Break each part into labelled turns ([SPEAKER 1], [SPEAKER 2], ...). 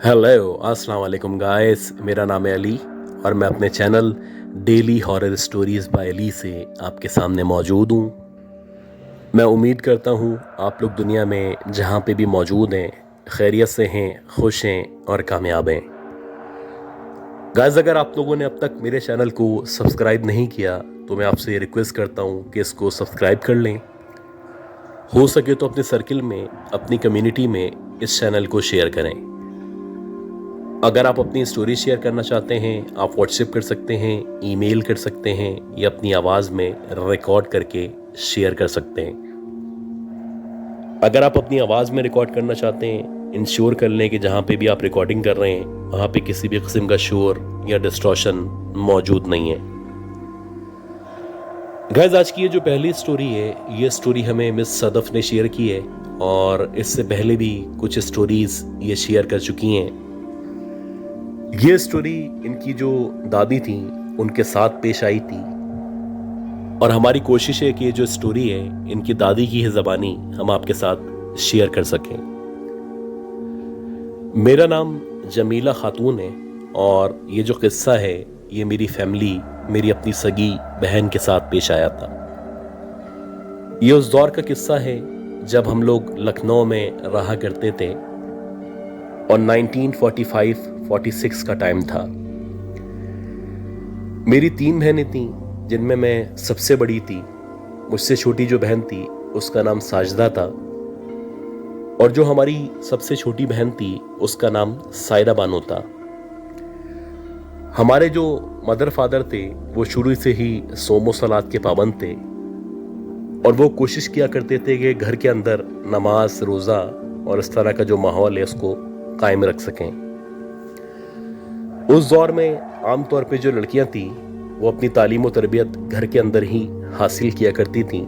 [SPEAKER 1] Hello अस्सलाम वालेकुम guys, मेरा नाम है अली और मैं अपने channel daily horror stories by Ali से आपके सामने मौजूद हूँ। मैं उम्मीद करता हूँ आप लोग दुनिया में जहाँ पे भी मौजूद हैं खैरियत से हैं, खुश हैं और कामयाब हैं। गाइस, अगर आप लोगों ने अब तक मेरे चैनल को सब्सक्राइब नहीं किया तो मैं आपसे रिक्वेस्ट करता हूँ कि इसको सब्सक्राइब कर लें। हो सके तो अपने सर्किल में, अपनी कम्युनिटी में इस चैनल को शेयर करें। अगर आप अपनी स्टोरी शेयर करना चाहते हैं, आप व्हाट्सएप कर सकते हैं, ईमेल कर सकते हैं या अपनी आवाज़ में रिकॉर्ड करके शेयर कर सकते हैं। अगर आप अपनी आवाज़ में रिकॉर्ड करना चाहते हैं, इंश्योर कर लें कि जहाँ पे भी आप रिकॉर्डिंग कर रहे हैं वहाँ पे किसी भी किस्म का शोर या डिस्टॉर्शन मौजूद नहीं है। गाइस, आज की ये जो पहली स्टोरी है, ये स्टोरी हमें मिस सदफ ने शेयर की है और इससे पहले भी कुछ स्टोरीज ये शेयर कर चुकी हैं। ये स्टोरी इनकी जो दादी थी उनके साथ पेश आई थी और हमारी कोशिश है कि ये जो स्टोरी है इनकी दादी की ही ज़बानी हम आपके साथ शेयर कर सकें। मेरा नाम जमीला खातून है और ये जो किस्सा है ये मेरी फैमिली, मेरी अपनी सगी बहन के साथ पेश आया था। ये उस दौर का किस्सा है जब हम लोग लखनऊ में रहा करते थे और 1945-46 का टाइम था। मेरी 3 बहनें थीं जिनमें मैं सबसे बड़ी थी। मुझसे छोटी जो बहन थी उसका नाम साजदा था और जो हमारी सबसे छोटी बहन थी उसका नाम सायरा बानो था। हमारे जो मदर फादर थे वो शुरू से ही सोमो सलात के पाबंद थे और वो कोशिश किया करते थे कि घर के अंदर नमाज, रोज़ा और इस तरह का जो माहौल है उसको कायम रख सकें। उस दौर में आमतौर पे जो लड़कियां थीं वो अपनी तालीम और तरबियत घर के अंदर ही हासिल किया करती थीं,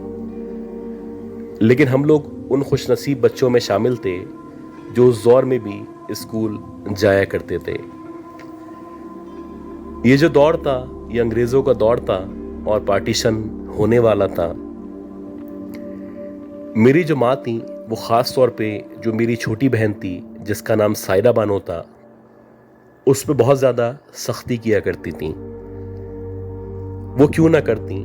[SPEAKER 1] लेकिन हम लोग उन खुशनसीब बच्चों में शामिल थे जो उस दौर में भी स्कूल जाया करते थे। ये जो दौर था ये अंग्रेज़ों का दौर था और पार्टीशन होने वाला था। मेरी जो माँ थी वो ख़ास तौर पे जो मेरी छोटी बहन थी जिसका नाम सायरा बानो था उस पर बहुत ज़्यादा सख्ती किया करती थी। वो क्यों ना करती,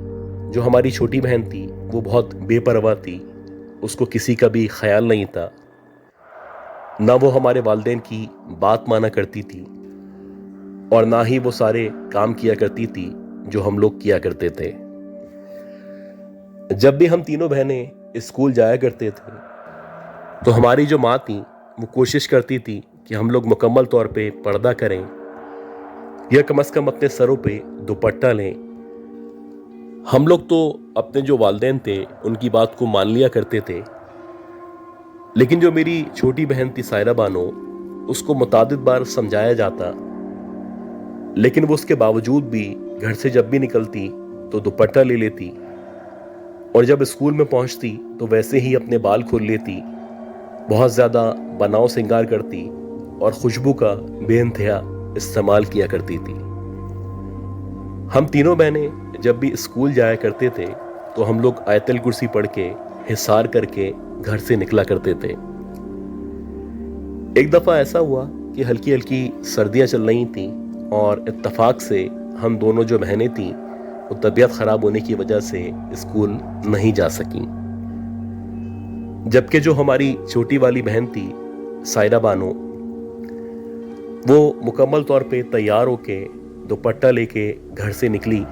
[SPEAKER 1] जो हमारी छोटी बहन थी वो बहुत बेपरवाह थी, उसको किसी का भी ख्याल नहीं था, ना वो हमारे वालिदैन की बात माना करती थी और ना ही वो सारे काम किया करती थी जो हम लोग किया करते थे। जब भी हम तीनों बहनें स्कूल जाया करते थे तो हमारी जो माँ थी वो कोशिश करती थी कि हम लोग मुकम्मल तौर पे पर्दा करें या कम से कम अपने सरों पे दुपट्टा लें। हम लोग तो अपने जो वालिदैन थे उनकी बात को मान लिया करते थे, लेकिन जो मेरी छोटी बहन थी सायरा बानो उसको मुतादिद बार समझाया जाता, लेकिन वो उसके बावजूद भी घर से जब भी निकलती तो दुपट्टा ले लेती और जब स्कूल में पहुंचती तो वैसे ही अपने बाल खोल लेती, बहुत ज़्यादा बनाव श्रृंगार करती और खुशबू का बेइंतहा इस्तेमाल किया करती थी। हम तीनों बहनें जब भी स्कूल जाया करते थे तो हम लोग आयतल कुर्सी पढ़ के हिसार करके घर से निकला करते थे। एक दफ़ा ऐसा हुआ कि हल्की हल्की सर्दियाँ चल रही थीं और इत्तफाक से हम दोनों जो बहनें थीं वो तबीयत ख़राब होने की वजह से स्कूल नहीं जा सकीं, जबकि जो हमारी छोटी वाली बहन थी सायरा बानो वो मुकम्मल तौर पे तैयार होके दुपट्टा लेके घर से निकली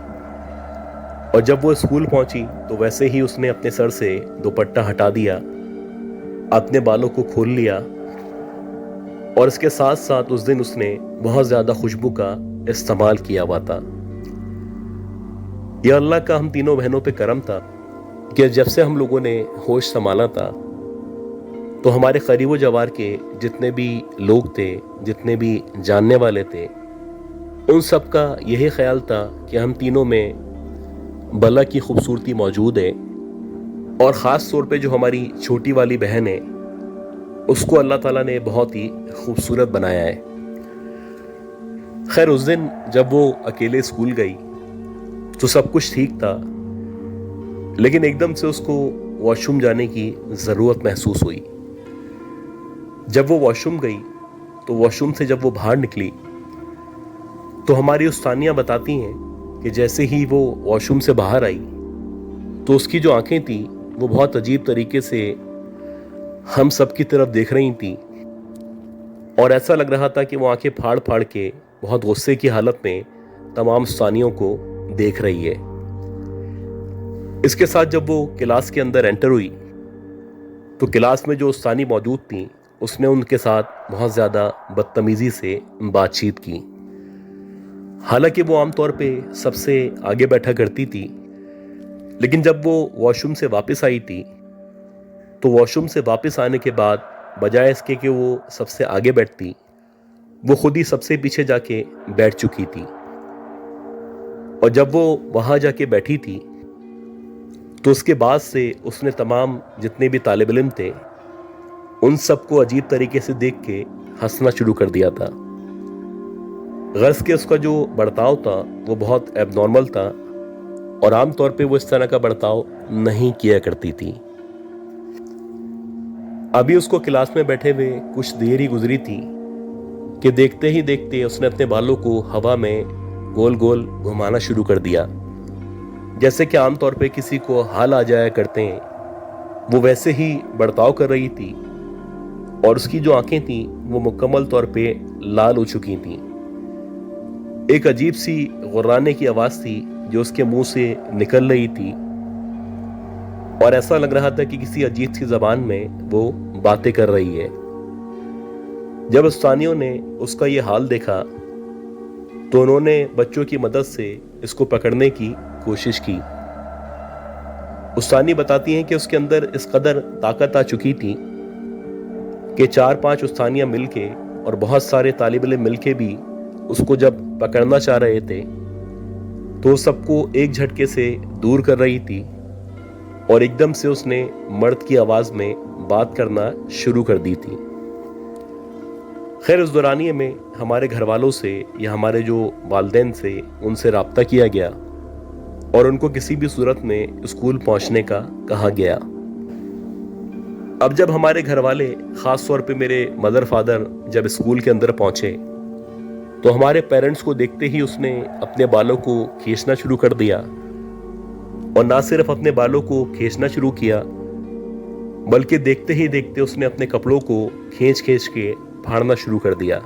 [SPEAKER 1] और जब वो स्कूल पहुंची तो वैसे ही उसने अपने सर से दुपट्टा हटा दिया, अपने बालों को खोल लिया और इसके साथ साथ उस दिन उसने बहुत ज़्यादा खुशबू का इस्तेमाल किया हुआ था। यह अल्लाह का हम तीनों बहनों पे करम था कि जब से हम लोगों ने होश संभाला था तो हमारे करीब जवार के जितने भी लोग थे, जितने भी जानने वाले थे, उन सब का यही ख्याल था कि हम तीनों में बला की खूबसूरती मौजूद है और ख़ास तौर पे जो हमारी छोटी वाली बहन है उसको अल्लाह ताला ने बहुत ही खूबसूरत बनाया है। खैर, उस दिन जब वो अकेले स्कूल गई तो सब कुछ ठीक था, लेकिन एकदम से उसको वॉशरूम जाने की ज़रूरत महसूस हुई। जब वो वॉशरूम गई तो वॉशरूम से जब वो बाहर निकली तो हमारी उस्तानियाँ बताती हैं कि जैसे ही वो वॉशरूम से बाहर आई तो उसकी जो आंखें थी वो बहुत अजीब तरीके से हम सब की तरफ देख रही थी, और ऐसा लग रहा था कि वो आंखें फाड़ फाड़ के बहुत गुस्से की हालत में तमाम उस्तानियों को देख रही है। इसके साथ जब वो क्लास के अंदर एंटर हुई तो क्लास में जो उस्तानी मौजूद थी उसने उनके साथ बहुत ज़्यादा बदतमीज़ी से बातचीत की। हालांकि वो आमतौर पे सबसे आगे बैठा करती थी, लेकिन जब वो वॉशरूम से वापस आई थी तो वॉशरूम से वापस आने के बाद बजाय इसके कि वो सबसे आगे बैठती, वो खुद ही सबसे पीछे जाके बैठ चुकी थी। और जब वो वहाँ जाके बैठी थी तो उसके बाद से उसने तमाम जितने भी तालिब इल्म थे उन सबको अजीब तरीके से देख के हंसना शुरू कर दिया था। गर्ज के उसका जो बर्ताव था वो बहुत एबनॉर्मल था, और आमतौर पे वो इस तरह का बर्ताव नहीं किया करती थी। अभी उसको क्लास में बैठे हुए कुछ देर ही गुजरी थी कि देखते ही देखते उसने अपने बालों को हवा में गोल गोल घुमाना शुरू कर दिया, जैसे कि आमतौर पे किसी को हाल आ जाया करते हैं, वो वैसे ही बर्ताव कर रही थी। और उसकी जो आंखें थीं वो मुकम्मल तौर पे लाल हो चुकी थीं। एक अजीब सी गुर्राने की आवाज़ थी जो उसके मुंह से निकल रही थी, और ऐसा लग रहा था कि किसी अजीब सी ज़बान में वो बातें कर रही है। जब उस्तानियों ने उसका ये हाल देखा तो उन्होंने बच्चों की मदद से इसको पकड़ने की कोशिश की। उस्तानी बताती हैं कि उसके अंदर इस कदर ताकत आ चुकी थी कि 4-5 उस्तानियाँ मिलके और बहुत सारे तालिब इल्म मिलके भी उसको जब पकड़ना चाह रहे थे तो सबको एक झटके से दूर कर रही थी, और एकदम से उसने मर्द की आवाज़ में बात करना शुरू कर दी थी। खैर, उस दौरानिए में हमारे घर वालों से या हमारे जो वालिदैन से उनसे रब्ता किया गया और उनको किसी भी सूरत में स्कूल पहुंचने का कहा गया। अब जब हमारे घर वाले, ख़ास तौर पे मेरे मदर फादर जब स्कूल के अंदर पहुंचे तो हमारे पेरेंट्स को देखते ही उसने अपने बालों को खींचना शुरू कर दिया, और ना सिर्फ अपने बालों को खींचना शुरू किया बल्कि देखते ही देखते उसने अपने कपड़ों को खींच खींच के फाड़ना शुरू कर दिया।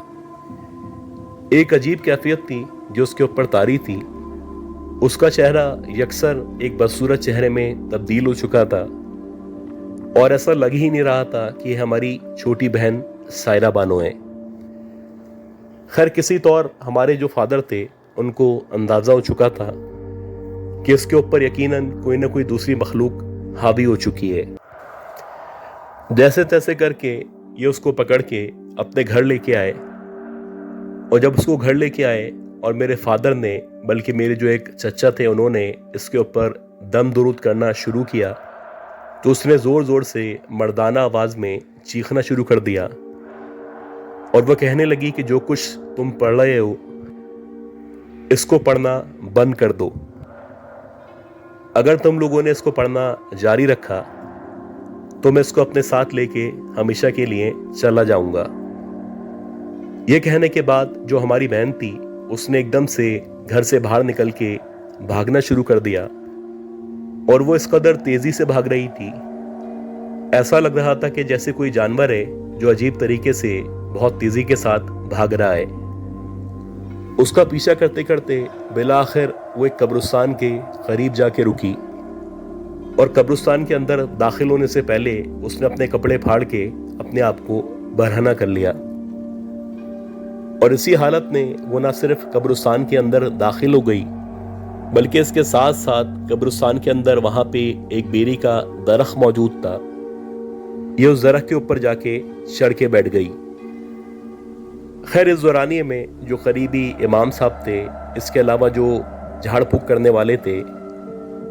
[SPEAKER 1] एक अजीब कैफियत थी जो उसके ऊपर तारी थी। उसका चेहरा यकसर एक बदसूरत चेहरे में तब्दील हो चुका था, और ऐसा लग ही नहीं रहा था कि हमारी छोटी बहन सायरा बानो है। खैर, किसी तौर हमारे जो फादर थे उनको अंदाज़ा हो चुका था कि उसके ऊपर यकीनन कोई ना कोई दूसरी मखलूक हावी हो चुकी है। जैसे तैसे करके ये उसको पकड़ के अपने घर लेके आए, और जब उसको घर लेके आए और मेरे फादर ने, बल्कि मेरे जो एक चचा थे, उन्होंने इसके ऊपर दम दुरूद करना शुरू किया तो उसने ज़ोर ज़ोर से मर्दाना आवाज़ में चीखना शुरू कर दिया, और वह कहने लगी कि जो कुछ तुम पढ़ रहे हो इसको पढ़ना बंद कर दो। अगर तुम लोगों ने इसको पढ़ना जारी रखा तो मैं इसको अपने साथ लेके हमेशा के लिए चला जाऊंगा। यह कहने के बाद जो हमारी बहन थी उसने एकदम से घर से बाहर निकल के भागना शुरू कर दिया, और वो इस कदर तेजी से भाग रही थी, ऐसा लग रहा था कि जैसे कोई जानवर है जो अजीब तरीके से बहुत तेजी के साथ भाग रहा है। उसका पीछा करते करते बिलाखिर वो एक कब्रिस्तान के करीब जाके रुकी, और कब्रिस्तान के अंदर दाखिल होने से पहले उसने अपने कपड़े फाड़ के अपने आप को बरहना कर लिया। और इसी हालत में वो ना सिर्फ कब्रिस्तान के अंदर दाखिल हो गई बल्कि इसके साथ साथ कब्रिस्तान के अंदर वहां पे एक बेरी का दरख्त मौजूद था। ये उस दरख्त के ऊपर जाके चढ़ के बैठ गई। खैर, इस दौरानिए में जो करीबी इमाम साहब थे, इसके अलावा जो झाड़ फूक करने वाले थे,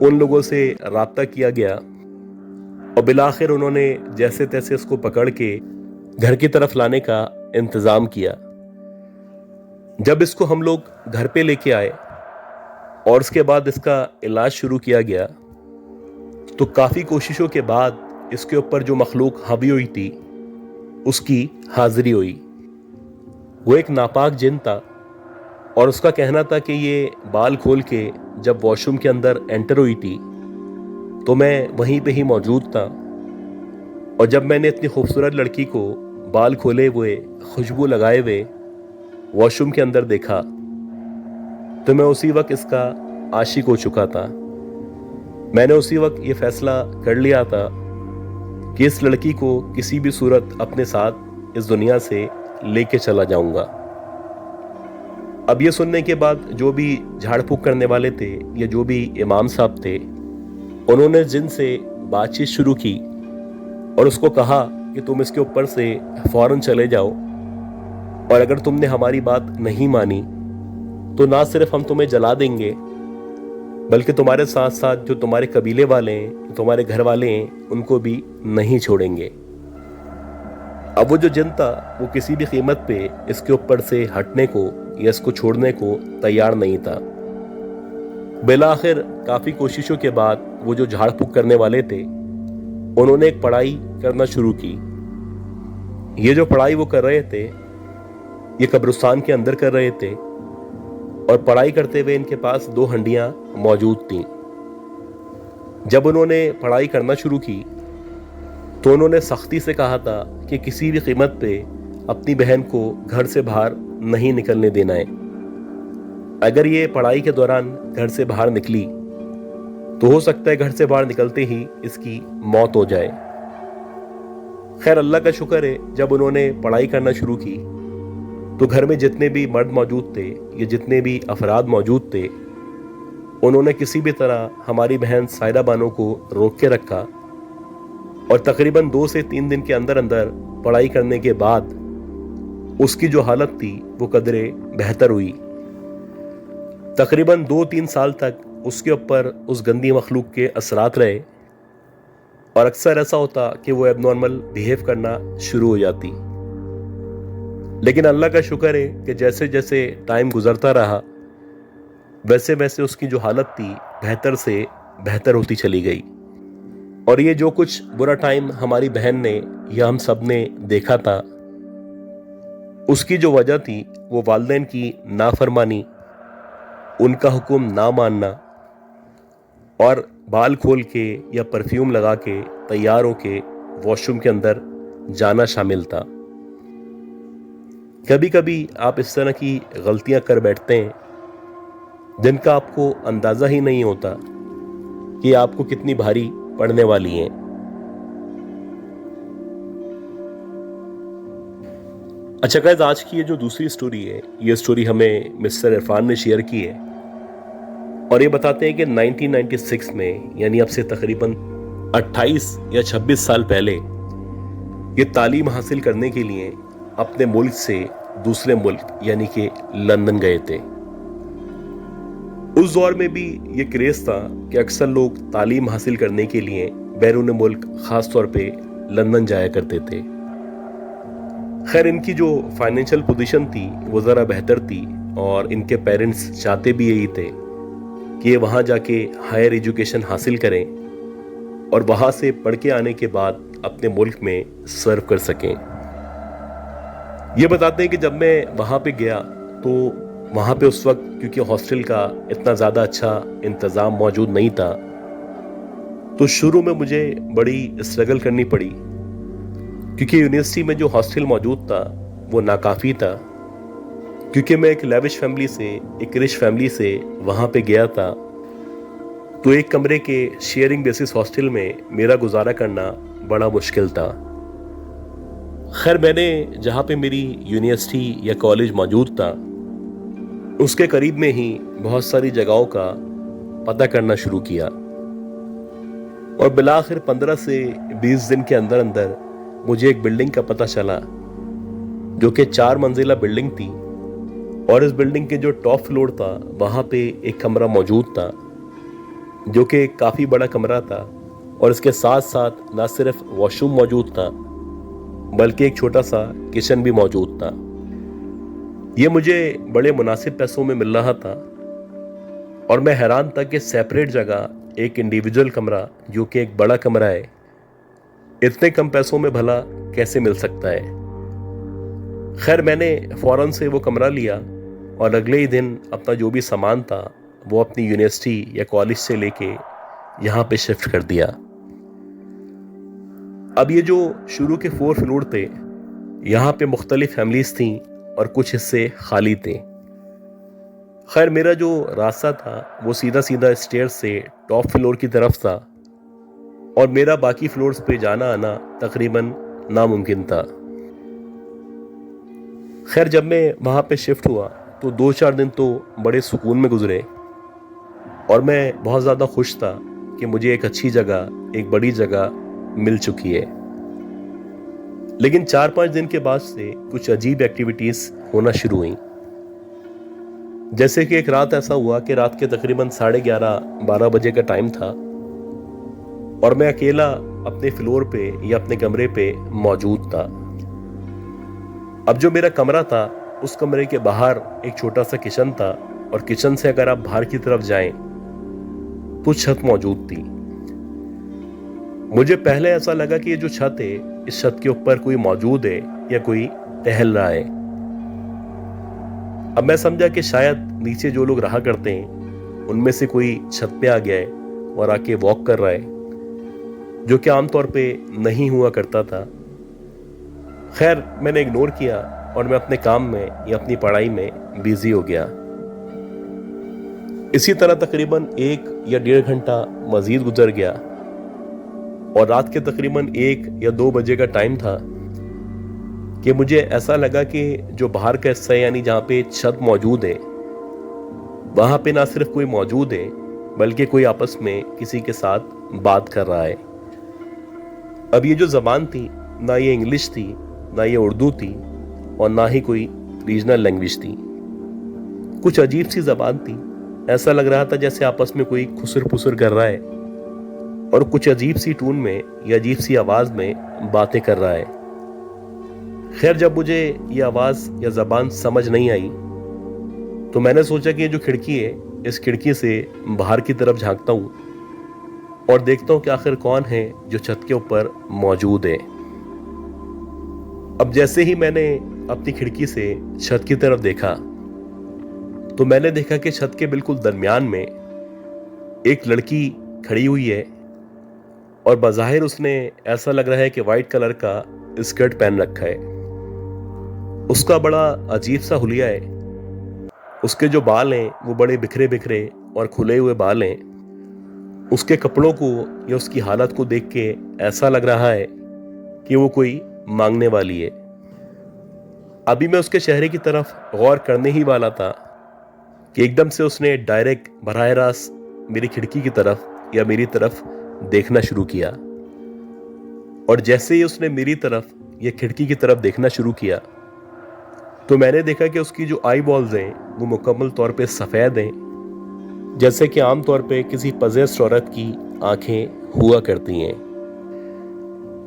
[SPEAKER 1] उन लोगों से राब्ता किया गया, और बिलाखिर उन्होंने जैसे तैसे उसको पकड़ के घर की तरफ लाने का इंतज़ाम किया। जब इसको हम लोग घर पे लेके आए और उसके बाद इसका इलाज शुरू किया गया तो काफ़ी कोशिशों के बाद इसके ऊपर जो मखलूक हावी हुई थी उसकी हाजिरी हुई। वो एक नापाक जिन था और उसका कहना था कि ये बाल खोल के जब वॉशरूम के अंदर एंटर हुई थी तो मैं वहीं पे ही मौजूद था, और जब मैंने इतनी खूबसूरत लड़की को बाल खोले हुए, खुशबू लगाए हुए वॉशरूम के अंदर देखा तो मैं उसी वक्त इसका आशिक हो चुका था। मैंने उसी वक्त ये फैसला कर लिया था कि इस लड़की को किसी भी सूरत अपने साथ इस दुनिया से लेके चला जाऊंगा। अब ये सुनने के बाद जो भी झाड़ फूक करने वाले थे या जो भी इमाम साहब थे, उन्होंने जिन से बातचीत शुरू की और उसको कहा कि तुम इसके ऊपर से फौरन चले जाओ, और अगर तुमने हमारी बात नहीं मानी तो ना सिर्फ हम तुम्हें जला देंगे बल्कि तुम्हारे साथ साथ जो तुम्हारे कबीले वाले हैं, तुम्हारे घर वाले हैं, उनको भी नहीं छोड़ेंगे। अब वो जो जिन था वो किसी भी कीमत पे इसके ऊपर से हटने को या इसको छोड़ने को तैयार नहीं था। बिलाखिर काफ़ी कोशिशों के बाद वो जो झाड़ फूक करने वाले थे उन्होंने एक पढ़ाई करना शुरू की। ये जो पढ़ाई वो कर रहे थे ये कब्रिस्तान के अंदर कर रहे थे, और पढ़ाई करते हुए इनके पास 2 हंडियां मौजूद थीं। जब उन्होंने पढ़ाई करना शुरू की तो उन्होंने सख्ती से कहा था कि किसी भी कीमत पे अपनी बहन को घर से बाहर नहीं निकलने देना है। अगर ये पढ़ाई के दौरान घर से बाहर निकली तो हो सकता है घर से बाहर निकलते ही इसकी मौत हो जाए। खैर, अल्लाह का शुक्र है, जब उन्होंने पढ़ाई करना शुरू की तो घर में जितने भी मर्द मौजूद थे या जितने भी अफराद मौजूद थे, उन्होंने किसी भी तरह हमारी बहन सायरा बानो को रोक के रखा, और तकरीबन 2 से 3 दिन के अंदर अंदर पढ़ाई करने के बाद उसकी जो हालत थी वो कदरे बेहतर हुई। तकरीबन 2-3 साल तक उसके ऊपर उस गंदी मखलूक के असरात रहे, और अक्सर ऐसा होता कि वो एबनॉर्मल बिहेव करना शुरू हो जाती। लेकिन अल्लाह का शुक्र है कि जैसे जैसे टाइम गुजरता रहा वैसे वैसे उसकी जो हालत थी बेहतर से बेहतर होती चली गई। और ये जो कुछ बुरा टाइम हमारी बहन ने या हम सब ने देखा था, उसकी जो वजह थी वो वालिदैन की नाफरमानी, उनका हुक्म ना मानना, और बाल खोल के या परफ्यूम लगा के तैयार होके वॉशरूम के अंदर जाना शामिल था। कभी कभी आप इस तरह की गलतियां कर बैठते हैं जिनका आपको अंदाज़ा ही नहीं होता कि आपको कितनी भारी पड़ने वाली हैं। अच्छा गाइस, आज की ये जो दूसरी स्टोरी है, ये स्टोरी हमें मिस्टर इरफान ने शेयर की है, और ये बताते हैं कि 1996 में, यानी अब से तकरीबन 28 या 26 साल पहले, ये तालीम हासिल करने के लिए अपने मुल्क से दूसरे मुल्क यानी कि लंदन गए थे। उस दौर में भी ये क्रेज था कि अक्सर लोग तालीम हासिल करने के लिए बैरून मुल्क, खास तौर पे लंदन जाया करते थे। खैर, इनकी जो फाइनेंशियल पोजीशन थी वो ज़रा बेहतर थी, और इनके पेरेंट्स चाहते भी यही थे कि ये वहाँ जाके हायर एजुकेशन हासिल करें और वहाँ से पढ़ के आने के बाद अपने मुल्क में सर्व कर सकें। ये बताते हैं कि जब मैं वहाँ पे गया तो वहाँ पे उस वक्त क्योंकि हॉस्टल का इतना ज़्यादा अच्छा इंतज़ाम मौजूद नहीं था, तो शुरू में मुझे बड़ी स्ट्रगल करनी पड़ी, क्योंकि यूनिवर्सिटी में जो हॉस्टल मौजूद था वो नाकाफ़ी था। क्योंकि मैं एक लेविश फैमिली से, एक रिच फैमिली से वहाँ पे गया था, तो एक कमरे के शेयरिंग बेसिस हॉस्टल में मेरा गुजारा करना बड़ा मुश्किल था। खैर, मैंने जहाँ पे मेरी यूनिवर्सिटी या कॉलेज मौजूद था उसके करीब में ही बहुत सारी जगहों का पता करना शुरू किया, और बिलाखिर 15 से 20 दिन के अंदर अंदर मुझे एक बिल्डिंग का पता चला जो कि 4 मंजिला बिल्डिंग थी, और इस बिल्डिंग के जो टॉप फ्लोर था वहाँ पे एक कमरा मौजूद था जो कि काफ़ी बड़ा कमरा था, और इसके साथ साथ ना सिर्फ वॉशरूम मौजूद था बल्कि एक छोटा सा किचन भी मौजूद था। ये मुझे बड़े मुनासिब पैसों में मिल रहा था, और मैं हैरान था कि सेपरेट जगह एक इंडिविजुअल कमरा जो कि एक बड़ा कमरा है, इतने कम पैसों में भला कैसे मिल सकता है। خیر میں نے فوراً سے وہ کمرہ لیا اور اگلے ہی دن اپنا جو بھی سامان تھا وہ اپنی یونیورسٹی یا کالج سے لے کے یہاں پہ شفٹ کر دیا۔ اب یہ جو شروع کے 4 فلور تھے، یہاں پہ مختلف فیملیز تھیں اور کچھ حصے خالی تھے۔ خیر میرا جو راستہ تھا وہ سیدھا سیدھا اسٹیئر سے ٹاپ فلور کی طرف تھا اور میرا باقی فلورز پہ جانا آنا تقریباً ناممکن تھا۔ خیر جب میں وہاں پہ شفٹ ہوا تو 2-4 دن تو بڑے سکون میں گزرے اور میں بہت زیادہ خوش تھا کہ مجھے ایک اچھی جگہ، ایک بڑی جگہ مل چکی ہے۔ لیکن 4-5 دن کے بعد سے کچھ عجیب ایکٹیویٹیز ہونا شروع ہوئیں۔ جیسے کہ ایک رات ایسا ہوا کہ رات کے تقریباً 11:30-12 بجے کا ٹائم تھا اور میں اکیلا اپنے فلور پہ یا اپنے کمرے پہ موجود تھا۔ اب جو میرا کمرہ تھا اس کمرے کے باہر ایک چھوٹا سا کچن تھا اور کچن سے اگر آپ باہر کی طرف جائیں تو چھت موجود تھی۔ مجھے پہلے ایسا لگا کہ یہ جو چھت ہے اس چھت کے اوپر کوئی موجود ہے یا کوئی ٹہل رہا ہے۔ اب میں سمجھا کہ شاید نیچے جو لوگ رہا کرتے ہیں ان میں سے کوئی چھت پہ آ گیا ہے اور آ کے واک کر رہا ہے، جو کہ عام طور پہ نہیں ہوا کرتا تھا۔ خیر میں نے اگنور کیا اور میں اپنے کام میں یا اپنی پڑھائی میں بیزی ہو گیا۔ اسی طرح تقریباً 1 یا 1.5 گھنٹہ مزید گزر گیا اور رات کے تقریباً 1 یا 2 بجے کا ٹائم تھا کہ مجھے ایسا لگا کہ جو باہر کا حصہ ہے یعنی جہاں پہ چھت موجود ہے وہاں پہ نہ صرف کوئی موجود ہے بلکہ کوئی آپس میں کسی کے ساتھ بات کر رہا ہے۔ اب یہ جو زبان تھی نہ یہ انگلش تھی، نہ یہ اردو تھی اور نہ ہی کوئی ریجنل لینگویج تھی۔ کچھ عجیب سی زبان تھی، ایسا لگ رہا تھا جیسے آپس میں کوئی خسر پسر کر رہا ہے اور کچھ عجیب سی ٹون میں یا عجیب سی آواز میں باتیں کر رہا ہے۔ خیر جب مجھے یہ آواز یا زبان سمجھ نہیں آئی تو میں نے سوچا کہ یہ جو کھڑکی ہے اس کھڑکی سے باہر کی طرف جھانکتا ہوں اور دیکھتا ہوں کہ آخر کون ہے جو چھت کے اوپر موجود ہے۔ اب جیسے ہی میں نے اپنی کھڑکی سے چھت کی طرف دیکھا تو میں نے دیکھا کہ چھت کے بالکل درمیان میں ایک لڑکی کھڑی ہوئی ہے اور بظاہر اس نے ایسا لگ رہا ہے کہ وائٹ کلر کا اسکرٹ پہن رکھا ہے۔ اس کا بڑا عجیب سا حلیہ ہے، اس کے جو بال ہیں وہ بڑے بکھرے بکھرے اور کھلے ہوئے بال ہیں۔ اس کے کپڑوں کو یا اس کی حالت کو دیکھ کے ایسا لگ رہا ہے کہ وہ کوئی مانگنے والی ہے۔ ابھی میں اس کے چہرے کی طرف غور کرنے ہی والا تھا کہ ایک دم سے اس نے ڈائریکٹ براہ راست میری کھڑکی کی طرف یا میری طرف دیکھنا شروع کیا، اور جیسے ہی اس نے میری طرف یا کھڑکی کی طرف دیکھنا شروع کیا تو میں نے دیکھا کہ اس کی جو آئی بالز ہیں وہ مکمل طور پہ سفید ہیں، جیسے کہ عام طور پہ کسی پوزیسڈ عورت کی آنکھیں ہوا کرتی ہیں۔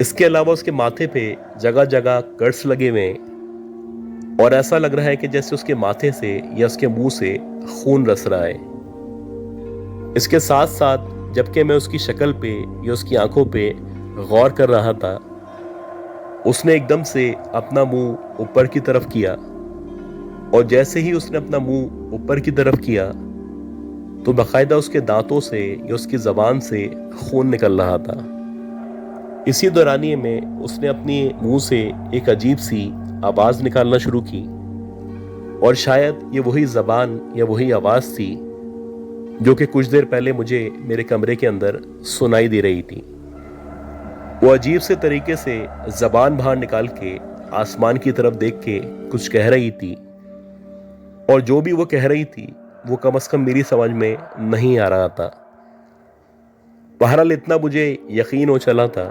[SPEAKER 1] اس کے علاوہ اس کے ماتھے پہ جگہ جگہ کٹس لگے ہوئے ہیں اور ایسا لگ رہا ہے کہ جیسے اس کے ماتھے سے یا اس کے منہ سے خون رس رہا ہے۔ اس کے ساتھ ساتھ جبکہ میں اس کی شکل پہ یا اس کی آنکھوں پہ غور کر رہا تھا، اس نے ایک دم سے اپنا منہ اوپر کی طرف کیا، اور جیسے ہی اس نے اپنا منہ اوپر کی طرف کیا تو باقاعدہ اس کے دانتوں سے یا اس کی زبان سے خون نکل رہا تھا۔ اسی دورانیے میں اس نے اپنے منہ سے ایک عجیب سی آواز نکالنا شروع کی، اور شاید یہ وہی زبان یا وہی آواز تھی جو کہ کچھ دیر پہلے مجھے میرے کمرے کے اندر سنائی دے رہی تھی۔ وہ عجیب سے طریقے سے زبان باہر نکال کے آسمان کی طرف دیکھ کے کچھ کہہ رہی تھی، اور جو بھی وہ کہہ رہی تھی وہ کم از کم میری سمجھ میں نہیں آ رہا تھا۔ بہرحال اتنا مجھے یقین ہو چلا تھا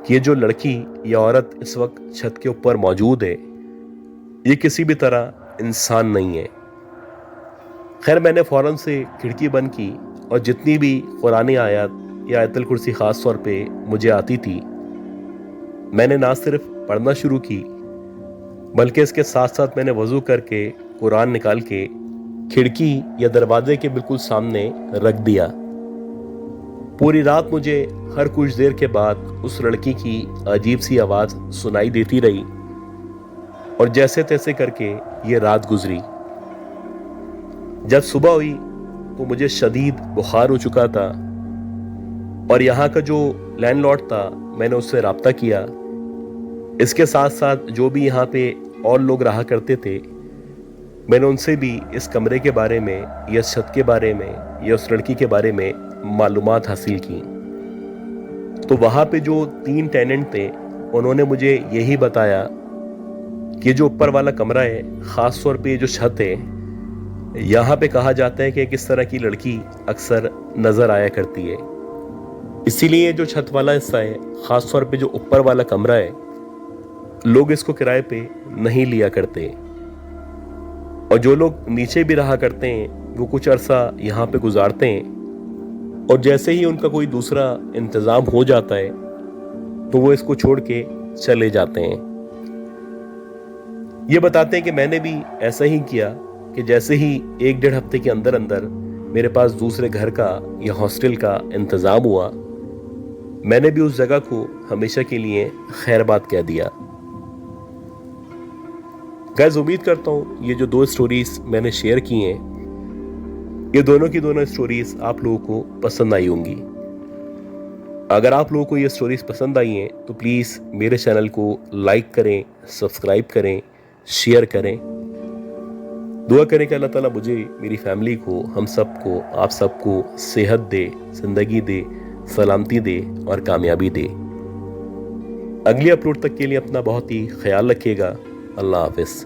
[SPEAKER 1] کہ یہ جو لڑکی یا عورت اس وقت چھت کے اوپر موجود ہے یہ کسی بھی طرح انسان نہیں ہے۔ خیر میں نے فوراً سے کھڑکی بند کی اور جتنی بھی قرآن آیات یا آیت الکرسی خاص طور پہ مجھے آتی تھی میں نے نہ صرف پڑھنا شروع کی بلکہ اس کے ساتھ ساتھ میں نے وضو کر کے قرآن نکال کے کھڑکی یا دروازے کے بالکل سامنے رکھ دیا۔ پوری رات مجھے ہر کچھ دیر کے بعد اس لڑکی کی عجیب سی آواز سنائی دیتی رہی، और जैसे तैसे करके ये रात गुजरी। जब सुबह हुई तो मुझे शदीद बुखार हो चुका था और यहाँ का जो लैंडलॉर्ड था मैंने उससे राब्ता किया। इसके साथ साथ जो भी यहाँ पे और लोग रहा करते थे मैंने उनसे भी इस कमरे के बारे में या छत के बारे में या उस लड़की के बारे में मालूमात हासिल की। तो वहाँ पे जो 3 टेनेंट थे उन्होंने मुझे यही बताया कि जो ऊपर वाला कमरा है, ख़ास तौर पे जो छत है, यहाँ पे कहा जाता है कि किस तरह की लड़की अक्सर नज़र आया करती है। इसीलिए जो छत वाला हिस्सा है, ख़ास तौर पे जो ऊपर वाला कमरा है, लोग इसको किराए पे नहीं लिया करते और जो लोग नीचे भी रहा करते हैं वो कुछ अरसा यहाँ पे गुजारते हैं और जैसे ही उनका कोई दूसरा इंतज़ाम हो जाता है तो वो इसको छोड़ के चले जाते हैं। ये बताते हैं कि मैंने भी ऐसा ही किया कि जैसे ही 1-1.5 हफ्ते के अंदर अंदर मेरे पास दूसरे घर का या हॉस्टल का इंतज़ाम हुआ, मैंने भी उस जगह को हमेशा के लिए खैरबाद कह दिया। गाइस, उम्मीद करता हूँ ये जो 2 स्टोरीज मैंने शेयर की हैं, ये दोनों की दोनों स्टोरीज आप लोगों को पसंद आई होंगी। अगर आप लोगों को ये स्टोरीज पसंद आई हैं तो प्लीज़ मेरे चैनल को लाइक करें, सब्सक्राइब करें, शेयर करें। दुआ करें कि अल्लाह ताला मुझे, मेरी फैमिली को, हम सबको, आप सबको सेहत दे, ज़िंदगी दे, सलामती दे और कामयाबी दे। अगली अपलोड तक के लिए अपना बहुत ही ख्याल रखिएगा। अल्लाह हाफिज़।